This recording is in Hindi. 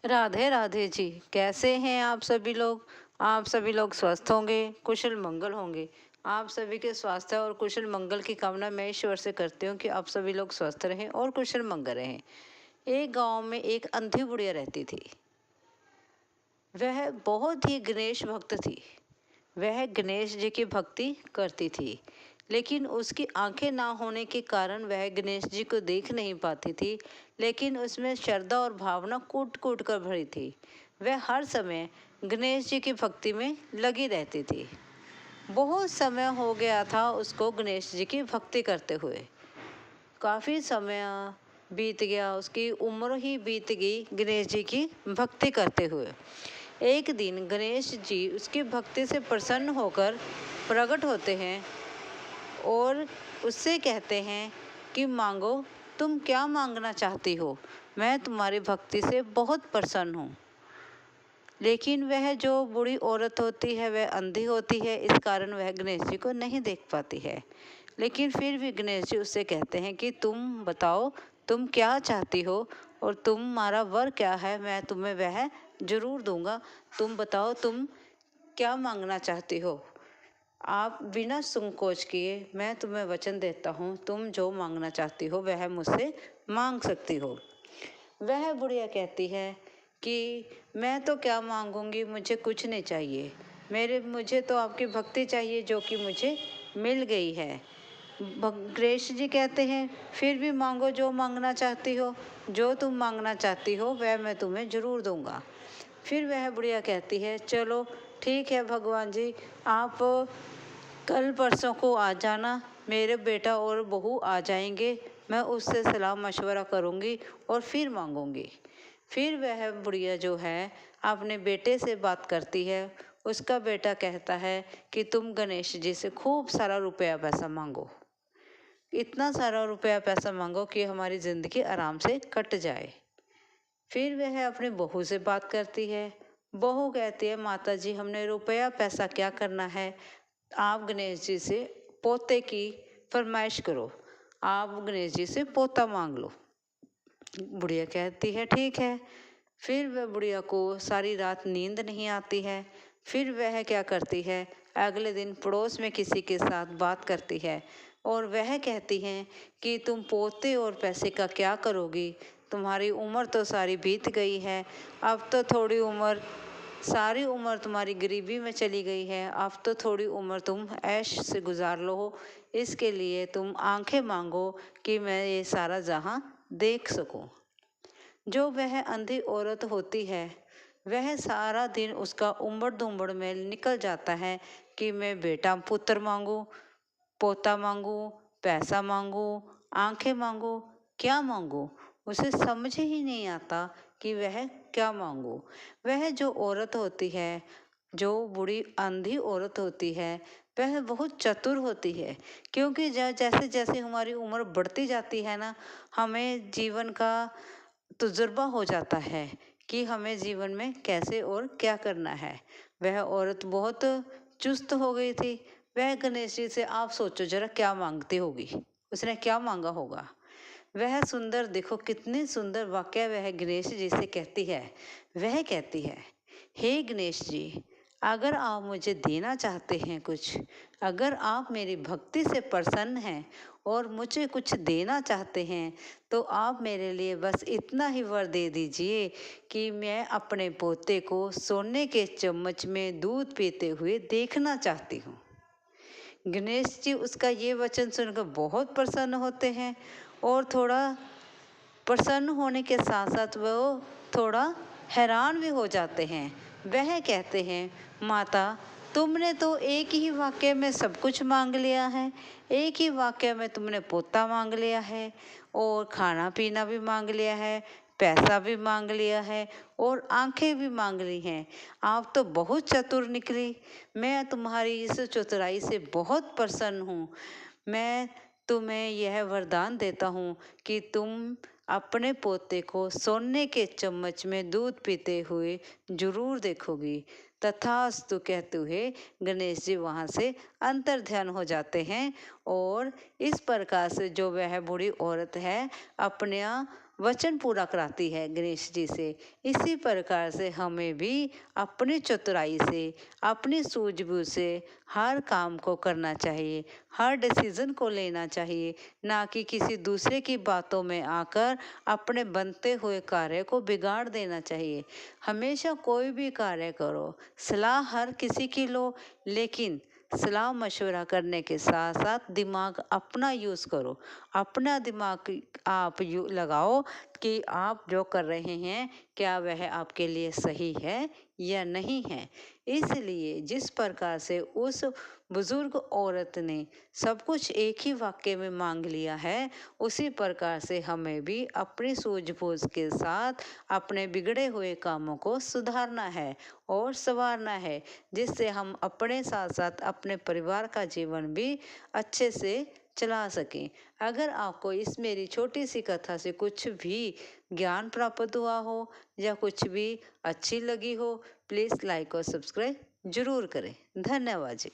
राधे राधे जी। कैसे हैं आप सभी लोग? आप सभी लोग स्वस्थ होंगे, कुशल मंगल होंगे। आप सभी के स्वास्थ्य और कुशल मंगल की कामना मैं ईश्वर से करती हूँ कि आप सभी लोग स्वस्थ रहें और कुशल मंगल रहें। एक गांव में एक अंधी बुढ़िया रहती थी। वह बहुत ही गणेश भक्त थी। वह गणेश जी की भक्ति करती थी, लेकिन उसकी आंखें ना होने के कारण वह गणेश जी को देख नहीं पाती थी। लेकिन उसमें श्रद्धा और भावना कूट कूट कर भरी थी। वह हर समय गणेश जी की भक्ति में लगी रहती थी। बहुत समय हो गया था उसको गणेश जी की भक्ति करते हुए। काफ़ी समय बीत गया, उसकी उम्र ही बीत गई गणेश जी की भक्ति करते हुए। एक दिन गणेश जी उसकी भक्ति से प्रसन्न होकर प्रकट होते हैं और उससे कहते हैं कि मांगो, तुम क्या मांगना चाहती हो? मैं तुम्हारी भक्ति से बहुत प्रसन्न हूँ। लेकिन वह जो बूढ़ी औरत होती है वह अंधी होती है, इस कारण वह गणेश जी को नहीं देख पाती है। लेकिन फिर भी गणेश जी उससे कहते हैं कि तुम बताओ, तुम क्या चाहती हो और तुम्हारा वर क्या है, मैं तुम्हें वह जरूर दूंगा। तुम बताओ, तुम क्या मांगना चाहती हो? आप बिना संकोच किए मैं तुम्हें वचन देता हूँ, तुम जो मांगना चाहती हो वह मुझसे मांग सकती हो। वह बुढ़िया कहती है कि मैं तो क्या मांगूंगी, मुझे कुछ नहीं चाहिए। मुझे तो आपकी भक्ति चाहिए जो कि मुझे मिल गई है। गणेश जी कहते हैं फिर भी मांगो, जो मांगना चाहती हो। जो तुम मांगना चाहती हो वह मैं तुम्हें जरूर दूंगा। फिर वह बुढ़िया कहती है चलो ठीक है भगवान जी, आप कल परसों को आ जाना, मेरे बेटा और बहू आ जाएंगे, मैं उससे सलाह मशवरा करूंगी और फिर मांगूंगी। फिर वह बुढ़िया जो है अपने बेटे से बात करती है। उसका बेटा कहता है कि तुम गणेश जी से खूब सारा रुपया पैसा मांगो, इतना सारा रुपया पैसा मांगो कि हमारी ज़िंदगी आराम से कट जाए। फिर वह अपनी बहू से बात करती है। बहू कहती है माता जी, हमने रुपया पैसा क्या करना है, आप गणेश जी से पोते की फरमाइश करो, आप गणेश जी से पोता मांग लो। बुढ़िया कहती है ठीक है। फिर वह बुढ़िया को सारी रात नींद नहीं आती है। फिर वह क्या करती है, अगले दिन पड़ोस में किसी के साथ बात करती है और वह कहती हैं कि तुम पोते और पैसे का क्या करोगी, तुम्हारी उम्र तो सारी बीत गई है, अब तो थोड़ी उम्र, सारी उम्र तुम्हारी गरीबी में चली गई है, अब तो थोड़ी उम्र तुम ऐश से गुजार लो। इसके लिए तुम आंखें मांगो कि मैं ये सारा जहां देख सकूं। जो वह अंधी औरत होती है वह सारा दिन उसका उम्बड़ धुम्बड़ में निकल जाता है कि मैं बेटा पुत्र मांगू, पोता मांगू, पैसा मांगू, आंखें मांगू, क्या मांगू। उसे समझ ही नहीं आता कि वह क्या मांगू। वह जो औरत होती है, जो बूढ़ी अंधी औरत होती है, वह बहुत चतुर होती है। क्योंकि जैसे जैसे हमारी उम्र बढ़ती जाती है ना, हमें जीवन का तजुर्बा हो जाता है कि हमें जीवन में कैसे और क्या करना है। वह औरत बहुत चुस्त हो गई थी। वह गणेश जी से आप सोचो जरा क्या मांगती होगी, उसने क्या मांगा होगा। वह सुंदर, देखो कितनी सुंदर वाक्य वह गणेश जी से कहती है। वह कहती है हे गणेश जी, अगर आप मुझे देना चाहते हैं कुछ, अगर आप मेरी भक्ति से प्रसन्न हैं और मुझे कुछ देना चाहते हैं, तो आप मेरे लिए बस इतना ही वर दे दीजिए कि मैं अपने पोते को सोने के चम्मच में दूध पीते हुए देखना चाहती हूँ। गणेश जी उसका ये वचन सुनकर बहुत प्रसन्न होते हैं और थोड़ा प्रसन्न होने के साथ साथ वो थोड़ा हैरान भी हो जाते हैं। वह कहते हैं माता, तुमने तो एक ही वाक्य में सब कुछ मांग लिया है। एक ही वाक्य में तुमने पोता मांग लिया है और खाना पीना भी मांग लिया है, पैसा भी मांग लिया है और आंखें भी मांग ली हैं। आप तो बहुत चतुर निकली। मैं तुम्हारी इस चतुराई से बहुत प्रसन्न हूँ। मैं तुम्हें यह वरदान देता हूँ कि तुम अपने पोते को सोने के चम्मच में दूध पीते हुए जरूर देखोगी। तथास्तु कहते हुए गणेश जी वहाँ से अंतर ध्यान हो जाते हैं और इस प्रकार से जो वह बूढ़ी औरत है अपने वचन पूरा कराती है गणेश जी से। इसी प्रकार से हमें भी अपनी चतुराई से, अपनी सूझबूझ से हर काम को करना चाहिए, हर डिसीजन को लेना चाहिए, ना कि किसी दूसरे की बातों में आकर अपने बनते हुए कार्य को बिगाड़ देना चाहिए। हमेशा कोई भी कार्य करो, सलाह हर किसी की लो, लेकिन सलाह मशवरा करने के साथ साथ दिमाग अपना यूज़ करो। अपना दिमाग आप लगाओ कि आप जो कर रहे हैं क्या वह आपके लिए सही है या नहीं है। इसलिए जिस प्रकार से उस बुजुर्ग औरत ने सब कुछ एक ही वाक्य में मांग लिया है, उसी प्रकार से हमें भी अपनी सूझबूझ के साथ अपने बिगड़े हुए कामों को सुधारना है और संवारना है, जिससे हम अपने साथ साथ अपने परिवार का जीवन भी अच्छे से चला सकें। अगर आपको इस मेरी छोटी सी कथा से कुछ भी ज्ञान प्राप्त हुआ हो या कुछ भी अच्छी लगी हो, प्लीज़ लाइक और सब्सक्राइब जरूर करें। धन्यवाद जी।